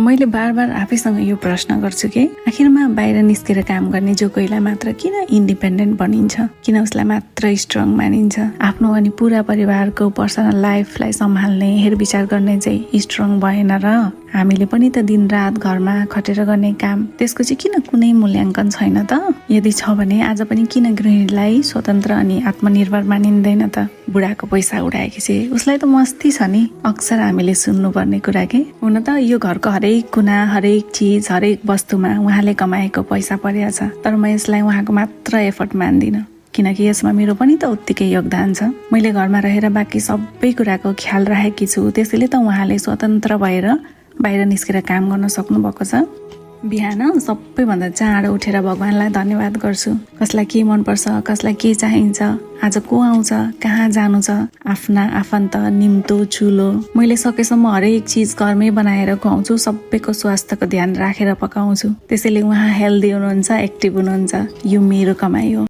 मैले बार बार आफैसँग यो प्रश्न गर्छु कि आखिरमा बाहिर निस्केर काम गर्ने जो कोहीलाई मात्र किन इन्डिपेन्डेन्ट बनिन्छ, किन उसलाई मात्र स्ट्रङ मानिन्छ। आफ्नो अनि पुरा परिवारको पर्सनल लाइफलाई सम्हाल्ने हेरविचार गर्ने चाहिँ स्ट्रङ भएन र हामीले पनि त दिन रात घरमा खटेर गर्ने काम, त्यसको चाहिँ किन कुनै मूल्याङ्कन छैन त। यदि छ भने आज पनि किन गृहिणीलाई स्वतन्त्र अनि आत्मनिर्भर मानिँदैन त। बुढाको पैसा उडाएकी चाहिँ उसलाई त मस्ती छ नि, अक्सर हामीले सुन्नुपर्ने कुरा के। हुन त यो घरको हरेक कुना, हरेक चिज, हरेक वस्तुमा उहाँले कमाएको पैसा परेको छ, तर म यसलाई उहाँको मात्र एफर्ट मान्दिनँ, किनकि यसमा मेरो पनि त उत्तिकै योगदान छ। मैले घरमा रहेर बाँकी सबै कुराको ख्याल राखेकी छु, त्यसैले त उहाँले स्वतन्त्र भएर बाहिर निस्केर काम गर्न सक्नु भएको छ। बिहान सबैभन्दा चाँडो उठेर भगवानलाई धन्यवाद गर्छु। कसलाई के मनपर्छ, कसलाई के चाहिन्छ, आज को आउँछ, कहाँ जानु छ, आफ्ना आफन्त, निम्तो, चुलो, मैले सकेसम्म हरेक चिज घरमै बनाएर खुवाउँछु। सबैको स्वास्थ्यको ध्यान राखेर पकाउँछु। त्यसैले उहाँ हेल्दी हुनुहुन्छ, एक्टिभ हुनुहुन्छ। यो मेरो कमाइ हो।